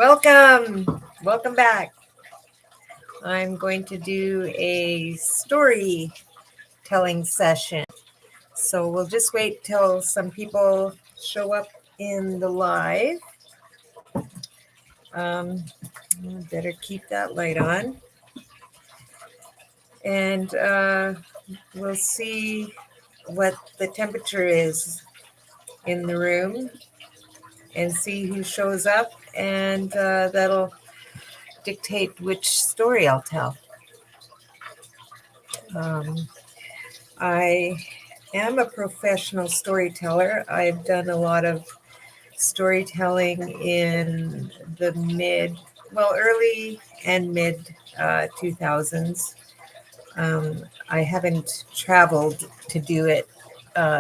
Welcome back. I'm going to do a storytelling session. So we'll just wait till some people show up in the live. Better keep that light on. And we'll see what the temperature is in the room and see who shows up. And that'll dictate which story I'll tell. Um, I am a professional storyteller. I've done a lot of storytelling in the early and mid 2000s. I haven't traveled to do it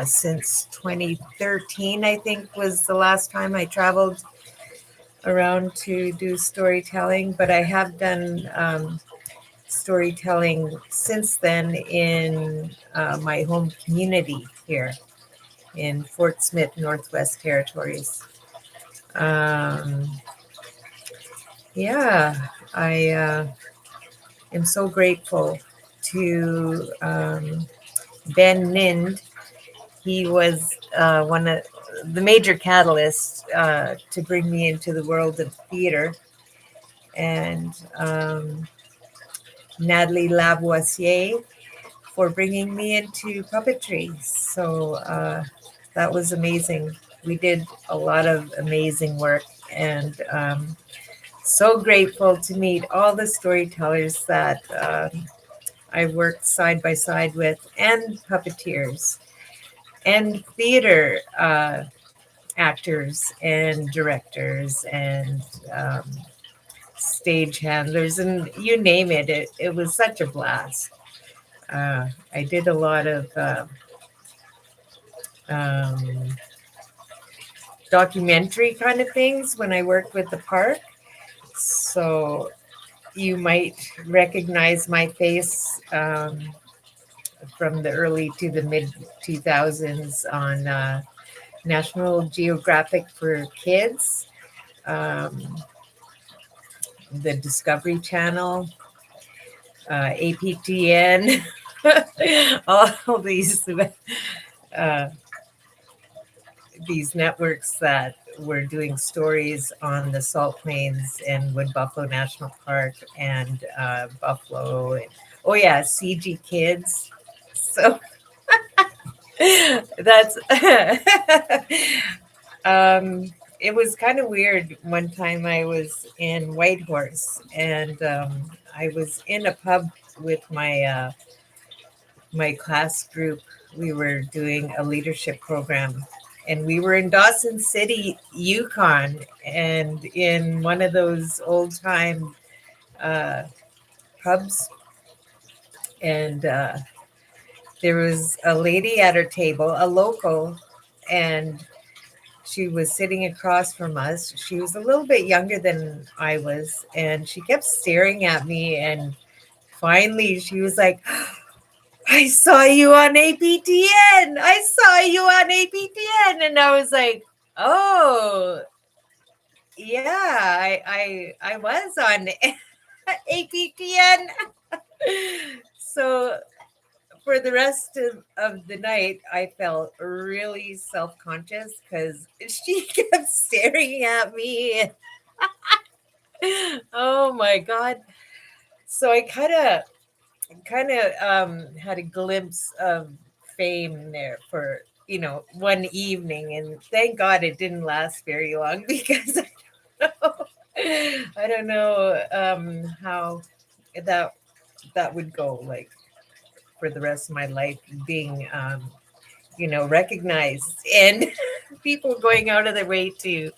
since 2013, I think was the last time I traveled around to do storytelling, but I have done storytelling since then in my home community here in Fort Smith, Northwest Territories. Um, yeah, I am so grateful to Ben Nind. He was one of the major catalysts to bring me into the world of theater, and Natalie Lavoisier for bringing me into puppetry. So that was amazing. We did a lot of amazing work, and so grateful to meet all the storytellers that I worked side by side with, and puppeteers, and theater actors, and directors, and stage handlers, and you name it. It was such a blast. I did a lot of um, documentary kind of things when I worked with the park. So you might recognize my face from the early to the mid 2000s on National Geographic for Kids, um, the Discovery Channel, APTN, all uh, these networks that were doing stories on the Salt Plains and Wood Buffalo National Park and Buffalo. And, oh, yeah, CG Kids. So that's, it was kind of weird. One time I was in Whitehorse, and I was in a pub with my class group. We were doing a leadership program, and we were in Dawson City, Yukon, and in one of those old time uh, pubs. And there was a lady at her table, a local, and she was sitting across from us. She was a little bit younger than I was, and she kept staring at me. And finally, she was like, I saw you on APTN. I saw you on APTN. And I was like, oh, yeah, I was on APTN. So for the rest of the night, I felt really self conscious because she kept staring at me. Oh my God. So I kind of had a glimpse of fame there for one evening, and thank God it didn't last very long because I don't know how that that would go, like, for the rest of my life, being recognized, and people going out of their way to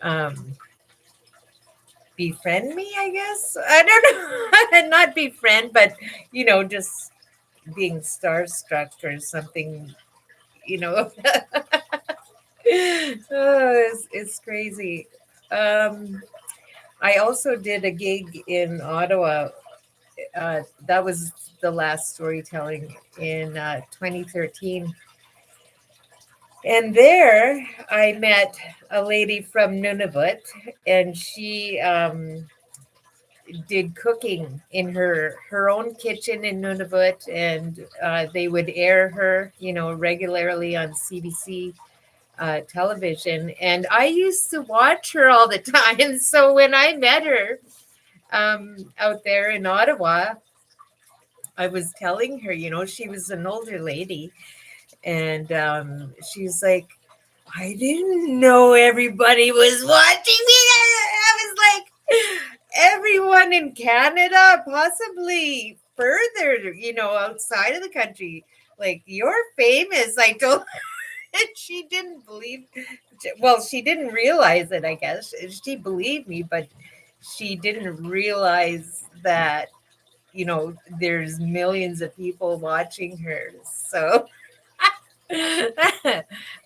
um, befriend me, I guess. I don't know. Not befriend, but just being starstruck or something, you know. Oh, it's crazy. Um, I also did a gig in Ottawa. That was the last storytelling in 2013. And there I met a lady from Nunavut, and she did cooking in her own kitchen in Nunavut, and they would air her, regularly on CBC television. And I used to watch her all the time. So when I met her out there in Ottawa, I was telling her, she was an older lady, and she's like, I didn't know everybody was watching me. I was like, everyone in Canada, possibly further, outside of the country. Like, you're famous. I told her, and she didn't believe. Well, she didn't realize it, I guess. She believed me, but she didn't realize that, there's millions of people watching her. So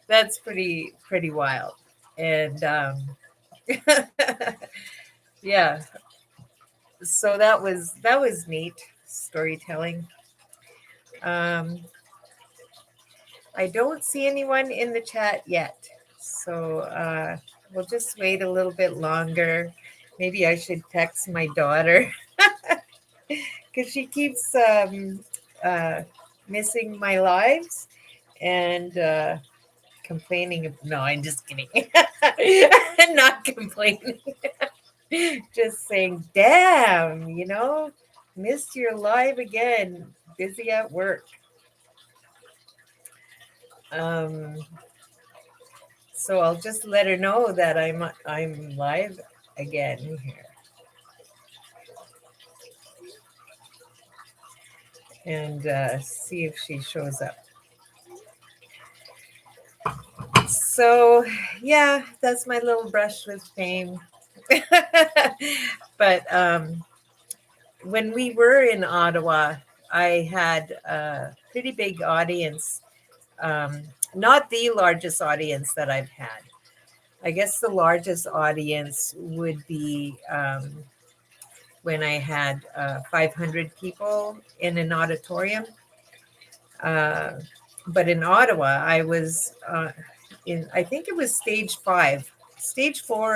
that's pretty wild. And yeah, so that was neat storytelling. um I don't see anyone in the chat yet, so we'll just wait a little bit longer. Maybe I should text my daughter because she keeps uh missing my lives and complaining. No, I'm just kidding. Not complaining. Just saying, damn, missed your live again. Busy at work. Um, so I'll just let her know that I'm live again here, and see if she shows up. So yeah, that's my little brush with fame. But when we were in Ottawa, I had a pretty big audience. Not the largest audience that I've had. I guess the largest audience would be when I had 500 people in an auditorium. But in Ottawa, I was I think it was stage 4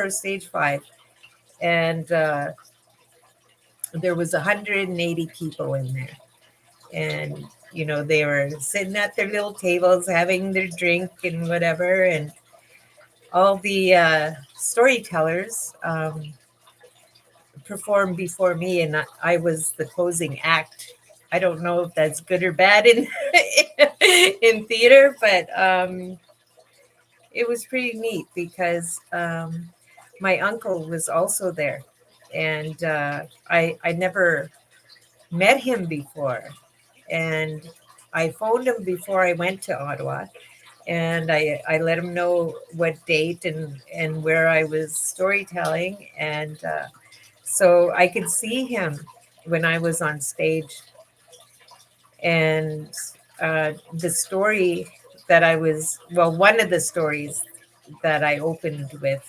or stage 5. And there was 180 people in there. And, they were sitting at their little tables having their drink and whatever. And all the storytellers performed before me, and I was the closing act. I don't know if that's good or bad in in theater, but it was pretty neat because my uncle was also there, and I never met him before, and I phoned him before I went to Ottawa, and I let him know what date and where I was storytelling, and so I could see him when I was on stage. And the story that one of the stories that I opened with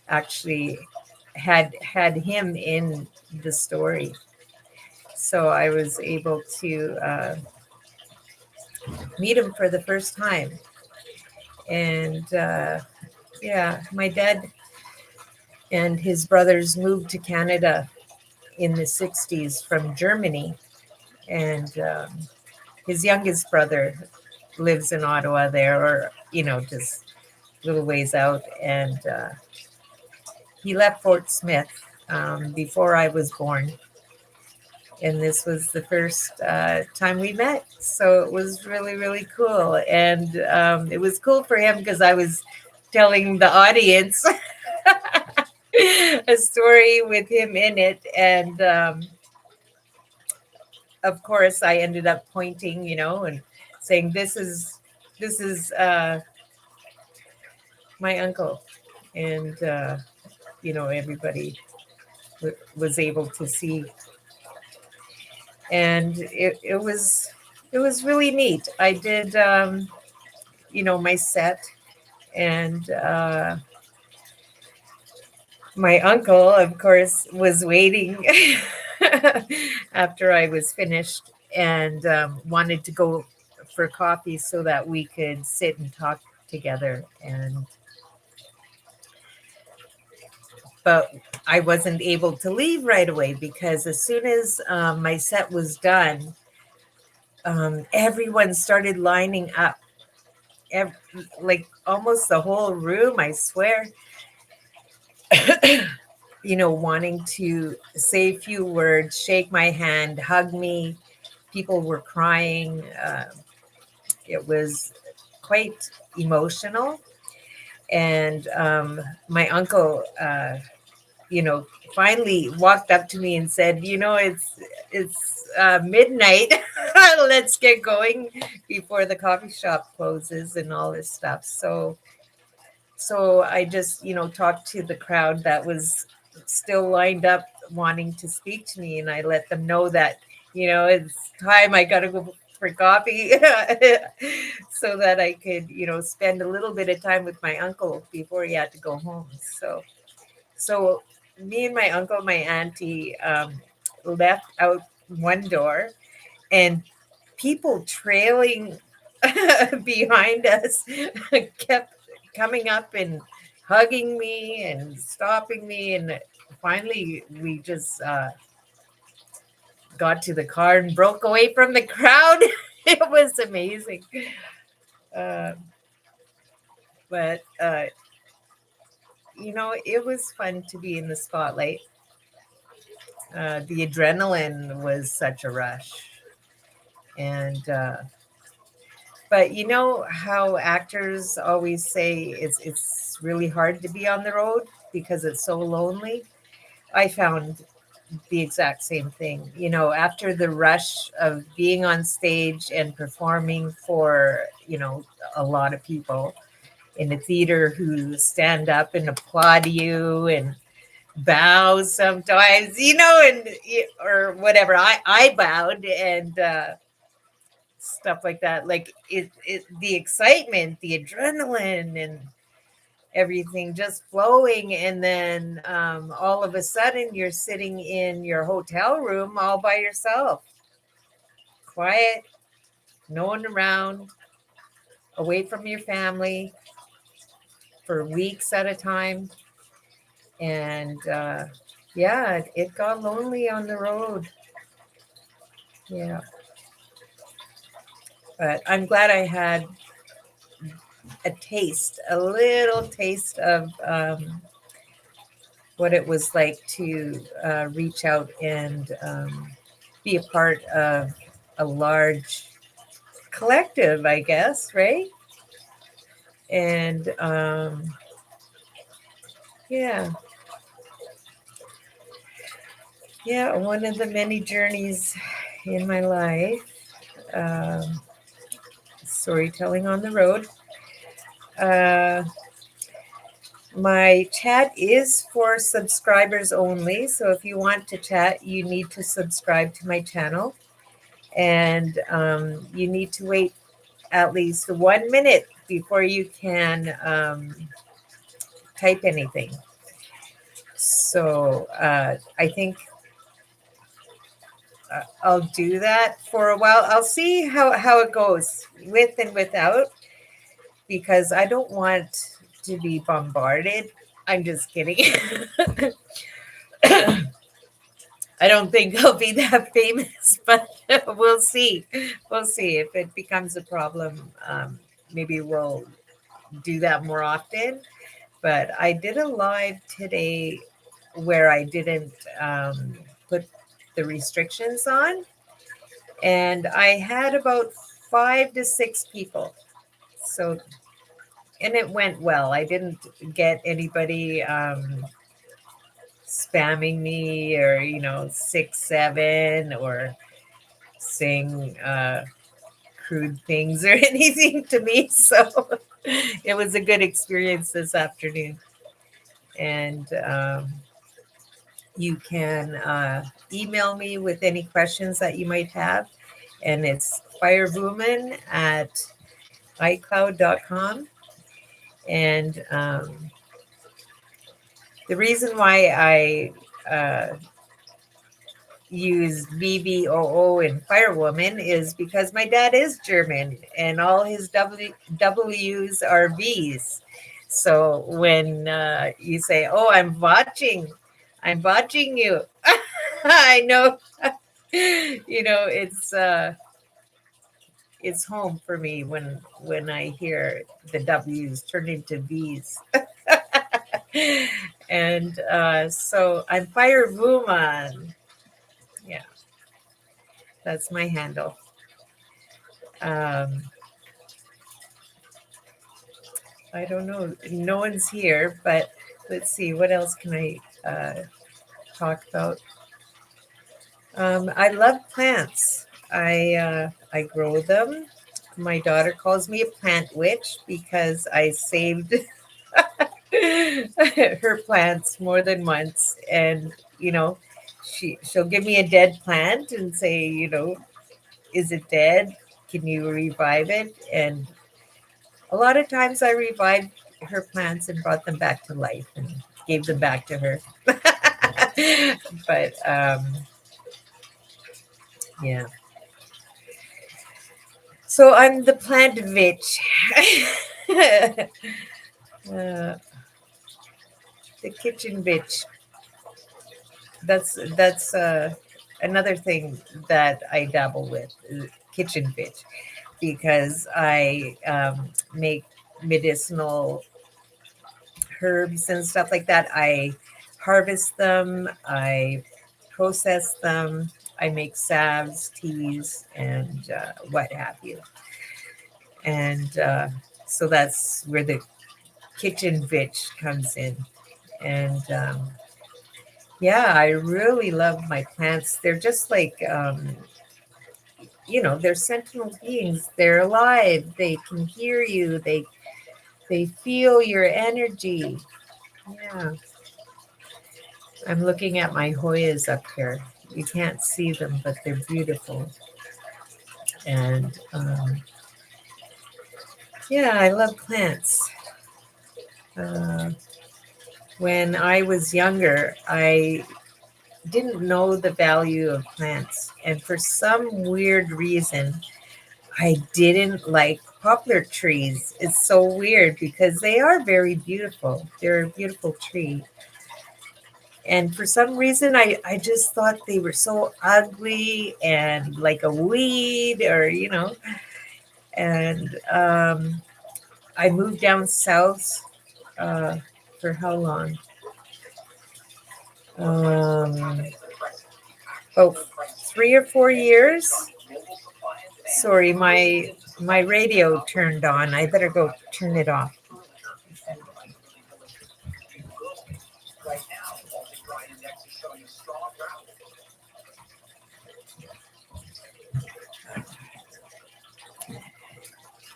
actually had him in the story. So I was able to meet him for the first time. And yeah, my dad and his brothers moved to Canada in the 60s from Germany. And his youngest brother lives in Ottawa there, or, just a little ways out. And he left Fort Smith before I was born. And this was the first time we met. So it was really, really cool. And it was cool for him because I was telling the audience a story with him in it. And of course, I ended up pointing, and saying, this is my uncle. And, everybody was able to see. And it was really neat. I did, my set, and my uncle, of course, was waiting after I was finished, and wanted to go for coffee so that we could sit and talk together. And but I wasn't able to leave right away because as soon as my set was done, everyone started lining up, ev- like almost the whole room, I swear, wanting to say a few words, shake my hand, hug me. People were crying. It was quite emotional. And my uncle, finally walked up to me and said, it's midnight. Let's get going before the coffee shop closes and all this stuff. So I just, talked to the crowd that was still lined up wanting to speak to me, and I let them know that, it's time I got to go for coffee so that I could, spend a little bit of time with my uncle before he had to go home. So me and my uncle, my auntie, left out one door, and people trailing behind us kept coming up and hugging me and stopping me. And finally, we just got to the car and broke away from the crowd. It was amazing. Uh, but it was fun to be in the spotlight. The adrenaline was such a rush. And but you know how actors always say it's really hard to be on the road because it's so lonely. I found the exact same thing. After the rush of being on stage and performing for, a lot of people in a theater who stand up and applaud you and bow sometimes, and or whatever. I bowed and stuff like that. Like the excitement, the adrenaline, and everything just flowing. And then all of a sudden, you're sitting in your hotel room all by yourself, quiet, no one around, away from your family for weeks at a time. And yeah, it got lonely on the road. Yeah. But I'm glad I had a little taste of what it was like to reach out and be a part of a large collective, I guess, right? And yeah, yeah, one of the many journeys in my life, um, storytelling on the road. Uh, my chat is for subscribers only. So if you want to chat, you need to subscribe to my channel. And you need to wait at least 1 minute before you can type anything. So I think I'll do that for a while. I'll see how it goes with and without, because I don't want to be bombarded. I'm just kidding. I don't think I'll be that famous, but we'll see. We'll see if it becomes a problem. Maybe we'll do that more often. But I did a live today where I didn't put the restrictions on, and I had about 5 to 6 people. So, and it went well. I didn't get anybody spamming me or 6 7 or saying crude things or anything to me. So it was a good experience this afternoon. And you can email me with any questions that you might have. And it's firewoman at icloud.com. And the reason why I use VVOO and firewoman is because my dad is German and all his W's are V's. So when you say, "Oh, I'm watching you," I know, it's home for me when I hear the W's turn into V's. And so I'm Fire Woman. Yeah, that's my handle. Um, I don't know. No one's here, but let's see. What else can I talk about? I love plants. I grow them. My daughter calls me a plant witch because I saved her plants more than once, and she'll give me a dead plant and say, is it dead? Can you revive it? And a lot of times I revived her plants and brought them back to life and gave them back to her. But yeah. So I'm the plant witch. uh, the kitchen witch. That's another thing that I dabble with, kitchen witch, because I make medicinal herbs and stuff like that. I harvest them, I process them, I make salves, teas, and what have you. And so that's where the kitchen witch comes in. And yeah, I really love my plants. They're just like, they're sentinel beings. They're alive. They can hear you. They feel your energy. Yeah. I'm looking at my Hoyas up here. You can't see them, but they're beautiful. And yeah, I love plants. Uh, when I was younger, I didn't know the value of plants. And for some weird reason, I didn't like poplar trees. It's so weird because they are very beautiful. They're a beautiful tree. And for some reason, I just thought they were so ugly and like a weed or. And I moved down south for how long? Um, oh, 3 or 4 years. Sorry, my radio turned on. I better go turn it off.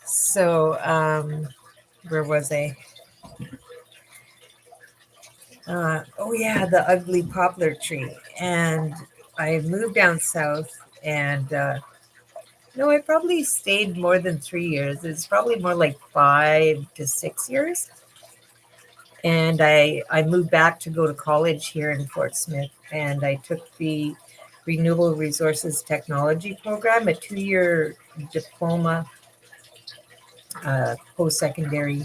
So, where was I? Oh yeah, the ugly poplar tree. And I moved down south, and no, I probably stayed more than 3 years. It's probably more like 5 to 6 years. And I moved back to go to college here in Fort Smith, and I took the Renewable Resources Technology program, a 2-year diploma, post-secondary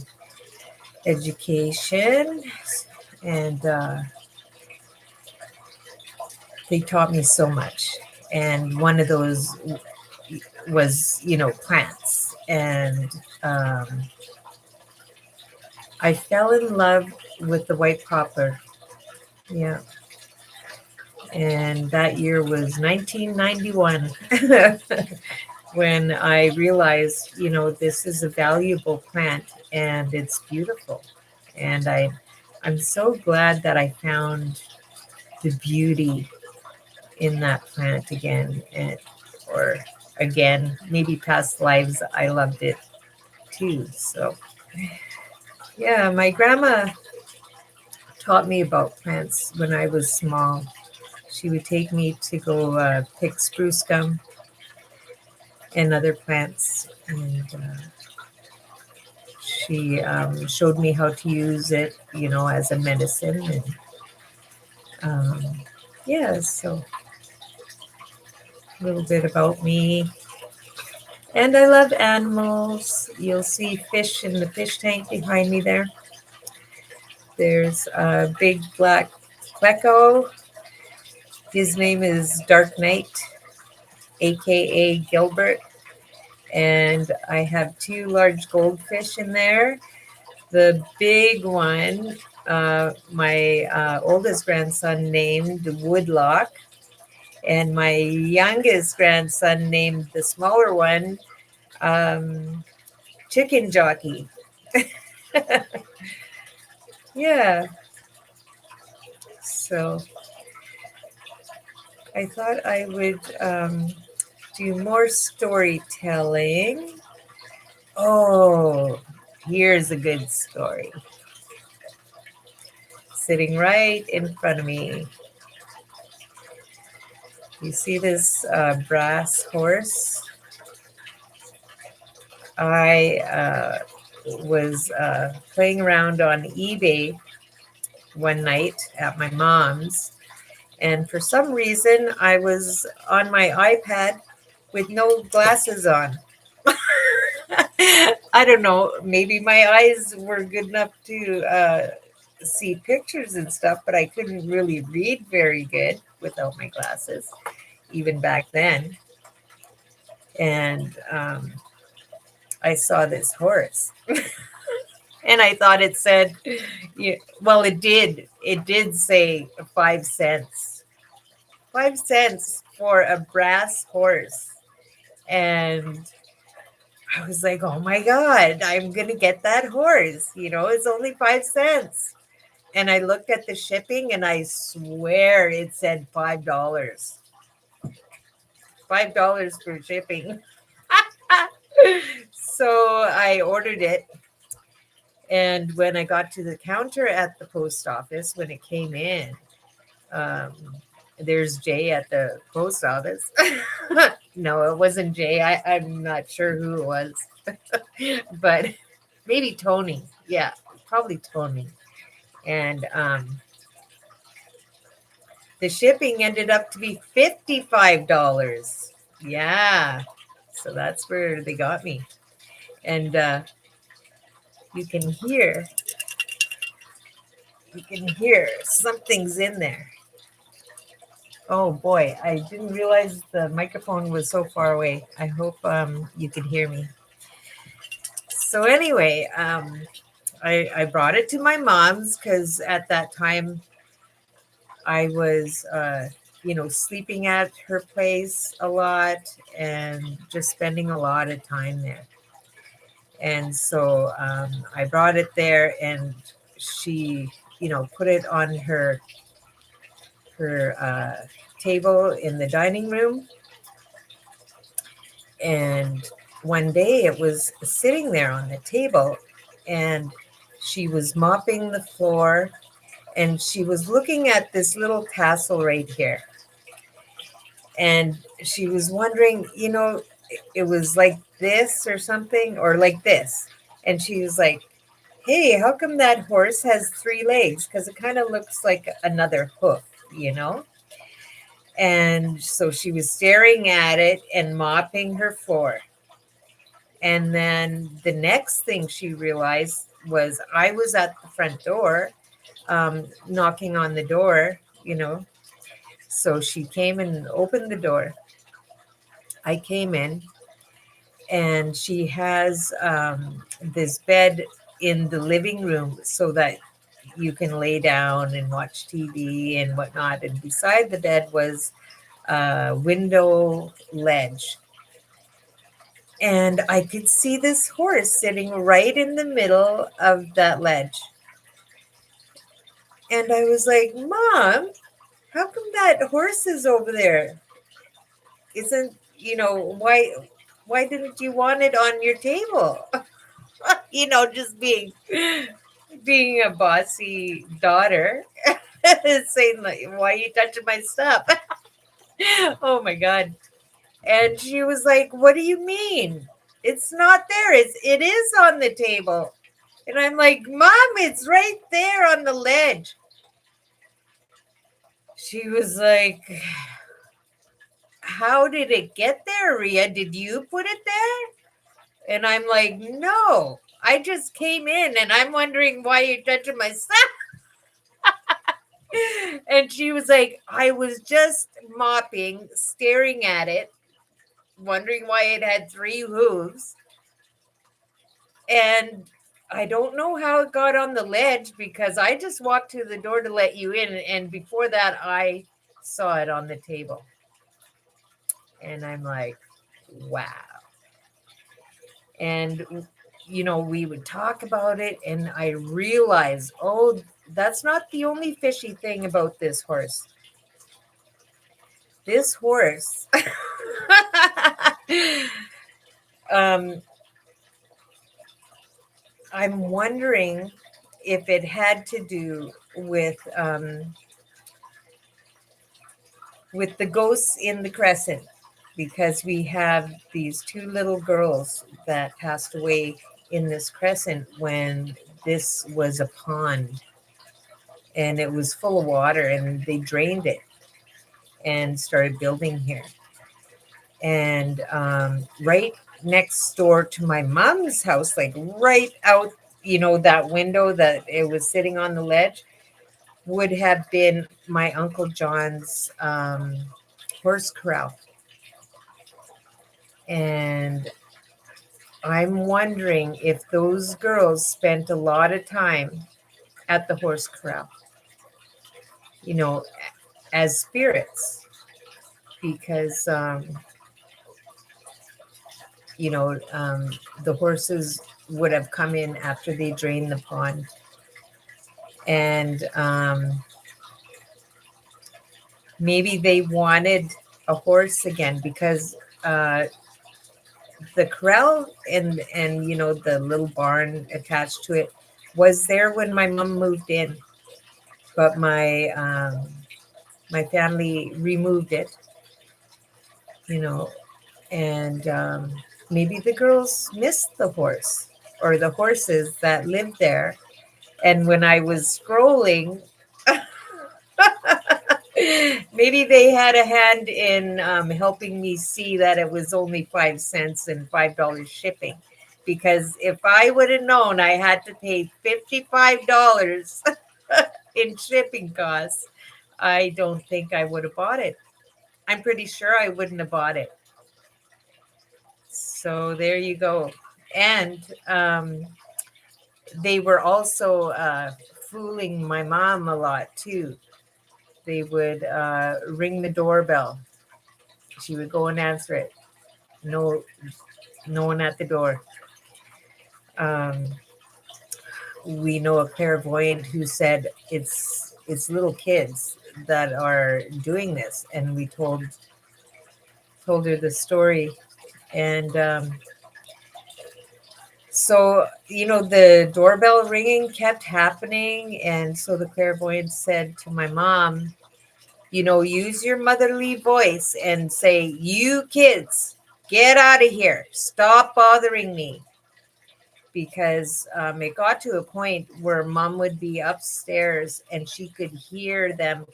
education, and they taught me so much. And one of those was, plants. And I fell in love with the white poplar. Yeah. And that year was 1991 when I realized, this is a valuable plant and it's beautiful. And I'm so glad that I found the beauty in that plant again. Or again, maybe past lives, I loved it too. So, yeah, my grandma taught me about plants when I was small. She would take me to go pick spruce gum and other plants. And she showed me how to use it, as a medicine. And yeah, so a little bit about me. And I love animals. You'll see fish in the fish tank behind me there. There's a big black pleco. His name is Dark Knight, aka Gilbert. And I have two large goldfish in there. The big one, my oldest grandson named Woodlock, and my youngest grandson named the smaller one um, Chicken Jockey. Yeah, so I thought I would do more storytelling. Oh, here's a good story. Sitting right in front of me. You see this brass horse? I was playing around on eBay one night at my mom's, and for some reason, I was on my iPad with no glasses on. I don't know. Maybe my eyes were good enough to see pictures and stuff, but I couldn't really read very good without my glasses, even back then. And I saw this horse, and I thought it said, yeah, well, it did. It did say 5 cents. 5 cents for a brass horse. And I was like, oh my God, I'm going to get that horse. It's only 5 cents. And I looked at the shipping and I swear it said $5. $5 for shipping. So I ordered it. And when I got to the counter at the post office, when it came in, um, there's Jay at the post office. No, it wasn't Jay. I'm not sure who it was, but maybe Tony. Yeah, probably Tony. And the shipping ended up to be $55. Yeah, so that's where they got me. And you can hear, something's in there. Oh boy, I didn't realize the microphone was so far away. I hope you can hear me. So anyway, I brought it to my mom's because at that time I was, sleeping at her place a lot and just spending a lot of time there. And so I brought it there, and she, put it on her table in the dining room. And one day it was sitting there on the table, and she was mopping the floor, and she was looking at this little tassel right here. And she was wondering, it was like this or something, or like this. And she was like, hey, how come that horse has 3 legs? Because it kind of looks like another hoof. And so she was staring at it and mopping her floor. And then the next thing she realized was I was at the front door, knocking on the door. So she came and opened the door. I came in, and she has this bed in the living room so that you can lay down and watch TV and whatnot. And beside the bed was a window ledge. And I could see this horse sitting right in the middle of that ledge. And I was like, Mom, how come that horse is over there? Isn't, why didn't you want it on your table? Just being a bossy daughter, saying like, why are you touching my stuff? Oh my God. And she was like, what do you mean? It's not there. It is on the table. And I'm like, Mom, it's right there on the ledge. She was like, how did it get there, Ria? Did you put it there? And I'm like, no, I just came in and I'm wondering why you're touching my stuff. And she was like, I was just mopping, staring at it, wondering why it had three hooves. And I don't know how it got on the ledge because I just walked to the door to let you in. And before that, I saw it on the table. And I'm like, wow. And, we would talk about it. And I realized, oh, that's not the only fishy thing about this horse. This horse, um, I'm wondering if it had to do with the ghosts in the crescent, because we have these two little girls that passed away in this crescent when this was a pond and it was full of water, and they drained it and started building here. And right next door to my mom's house, like right out, that window that it was sitting on the ledge, would have been my Uncle John's horse corral. And I'm wondering if those girls spent a lot of time at the horse corral, you know, as spirits, because, the horses would have come in after they drained the pond. And maybe they wanted a horse again because the corral and the little barn attached to it was there when my mom moved in, but my family removed it, you know, and maybe the girls missed the horse or the horses that lived there. And when I was scrolling, maybe they had a hand in helping me see that it was only 5 cents and $5 shipping. Because if I would have known I had to pay $55 in shipping costs, I don't think I would have bought it. I'm pretty sure I wouldn't have bought it. So there you go. And they were also fooling my mom a lot too. They would ring the doorbell. She would go and answer it. No, no one at the door. Um, we know a clairvoyant who said it's little kids that are doing this, and we told her the story. And so the doorbell ringing kept happening, and so the clairvoyant said to my mom, use your motherly voice and say, you kids, get out of here, stop bothering me. Because it got to a point where mom would be upstairs and she could hear them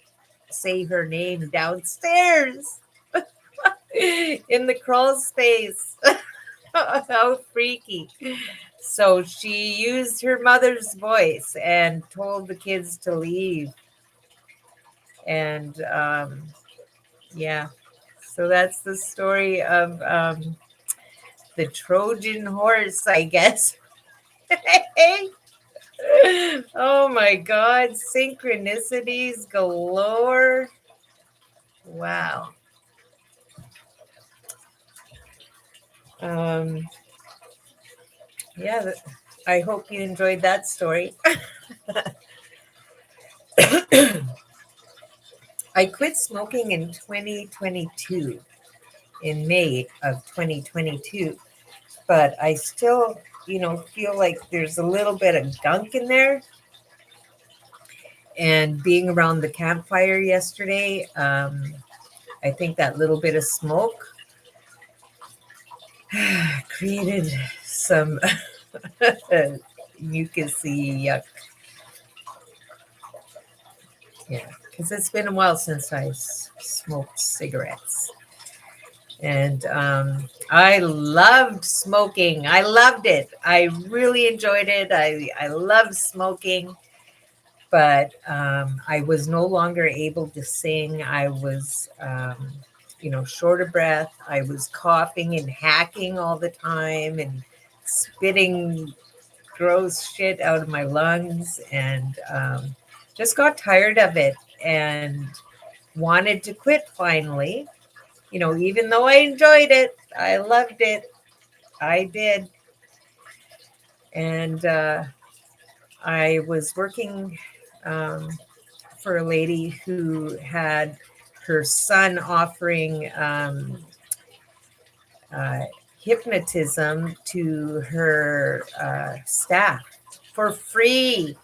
say her name downstairs in the crawl space. How freaky. So she used her mother's voice and told the kids to leave. And yeah, so that's the story of the Trojan horse, I guess. Oh my God, synchronicities galore. Wow. Yeah, I hope you enjoyed that story. I quit smoking in 2022, in May of 2022, but I still, feel like there's a little bit of gunk in there. And being around the campfire yesterday, I think that little bit of smoke created some mucusy yuck. Yeah, because it's been a while since I smoked cigarettes. And I loved smoking. I loved it. I really enjoyed it. I loved smoking. but I was no longer able to sing. I was, short of breath. I was coughing and hacking all the time and spitting gross shit out of my lungs, and just got tired of it and wanted to quit finally. Even though I enjoyed it, I loved it. I did. And I was working um, for a lady who had her son offering uh, hypnotism to her staff for free.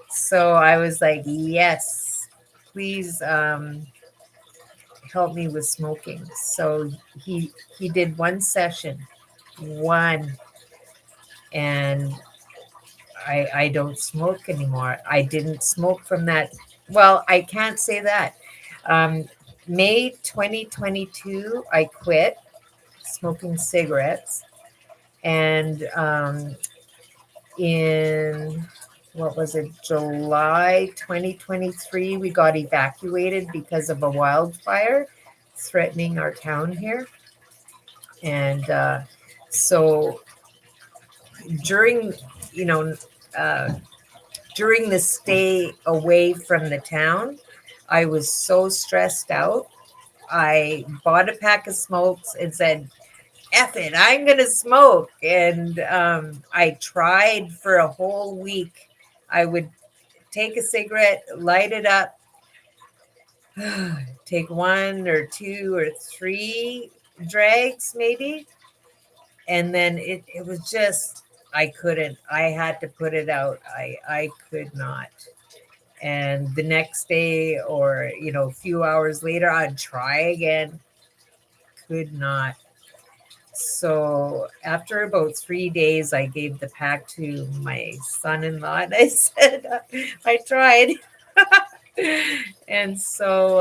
So I was like, yes, please help me with smoking. So he did one session, one, and I don't smoke anymore. I didn't smoke from that. Well, I can't say that. Um, May 2022, I quit smoking cigarettes, and in what was it, July 2023, we got evacuated because of a wildfire threatening our town here. And so during, you know, uh, during the stay away from the town, I was so stressed out. I bought a pack of smokes and said, F it, I'm going to smoke. And I tried for a whole week. I would take a cigarette, light it up, take one or two or three drags maybe. And then it was just, I couldn't. I had to put it out. I could not. And the next day, or a few hours later, I'd try again. Could not. So after about 3 days, I gave the pack to my son-in-law, and I said, I tried. And so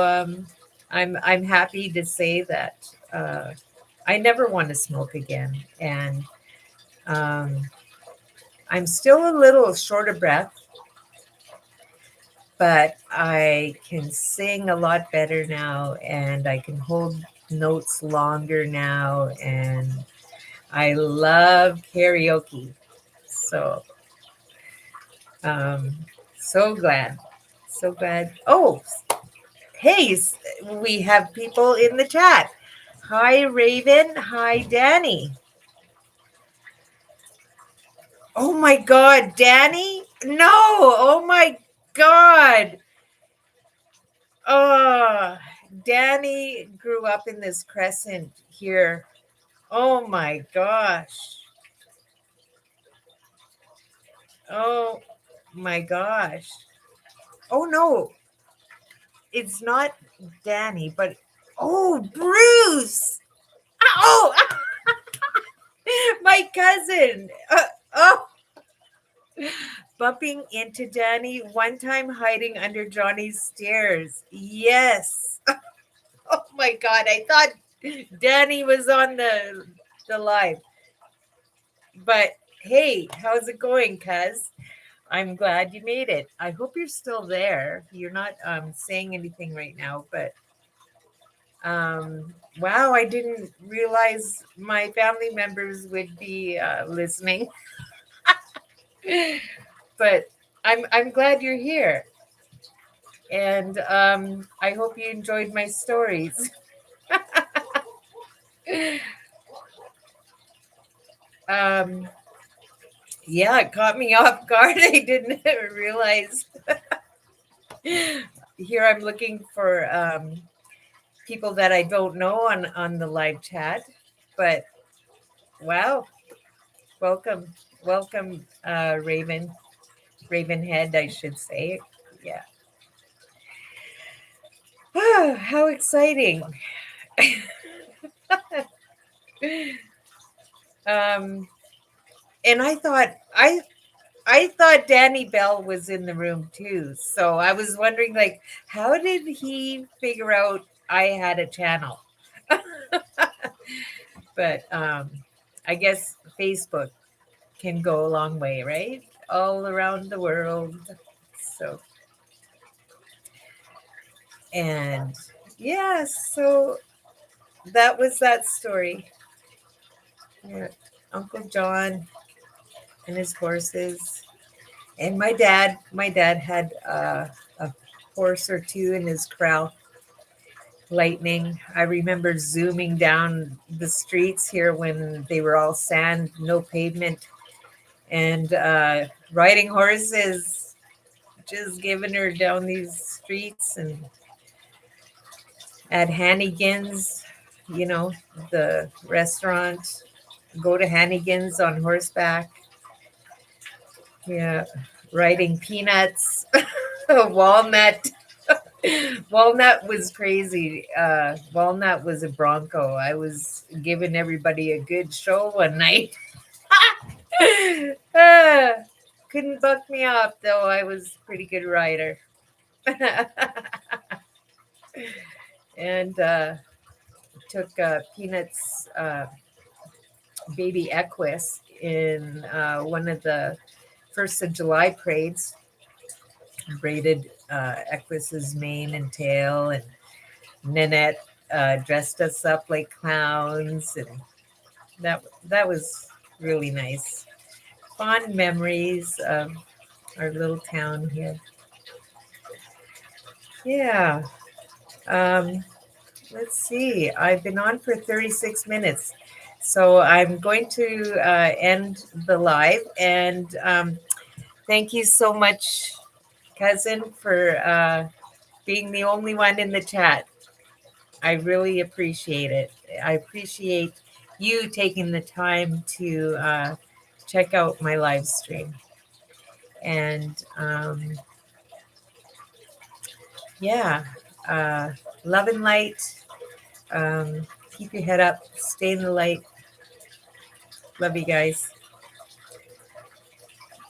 I'm happy to say that I never want to smoke again. And um, I'm still a little short of breath, but I can sing a lot better now, and I can hold notes longer now, and I love karaoke. So, um, so glad, so glad. Oh, hey, we have people in the chat. Hi, Raven. Hi, Danny. Oh my God, Danny? No. Oh my God. Oh, Danny grew up in this crescent here. Oh my gosh. Oh my gosh. Oh no, it's not Danny, but oh, Bruce. Oh, my cousin. Oh, bumping into Danny one time hiding under Johnny's stairs. Yes. Oh my God, I thought Danny was on the live. But hey, how's it going, cuz? I'm glad you made it. I hope you're still there. You're not saying anything right now, but wow, I didn't realize my family members would be listening. But I'm glad you're here, and I hope you enjoyed my stories. um, yeah, it caught me off guard. I didn't realize. Here I'm looking for people that I don't know on the live chat, but wow, welcome, welcome, Ravenhead, I should say. Yeah. How exciting. um, and I thought Danny Bell was in the room too. So I was wondering, like, how did he figure out I had a channel? But I guess Facebook can go a long way, right? All around the world. So, and yeah, so that was that story. Yeah, Uncle John and his horses. And my dad had a horse or two in his corral. Lightning. I remember zooming down the streets here when they were all sand, no pavement, and riding horses, just giving her down these streets and at Hannigan's, you know, the restaurant. Go to Hannigan's on horseback. Yeah, riding peanuts, walnut. Walnut was crazy. Walnut was a bronco. I was giving everybody a good show one night. Ah, couldn't buck me up though. I was a pretty good rider. And took Peanuts baby Equus in one of the First of July parades. Braided Equus's mane and tail, and Nanette dressed us up like clowns, and that was really nice. Fond memories of our little town here. Yeah. Um, let's see. I've been on for 36 minutes. So I'm going to end the live. And thank you so much, cousin, for being the only one in the chat. I really appreciate it. I appreciate you taking the time to check out my live stream. And yeah, love and light. Keep your head up, stay in the light. Love you guys.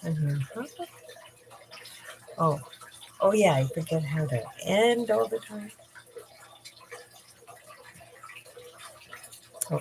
Mhm. Oh, oh yeah, I forget how to end all the time. Oh.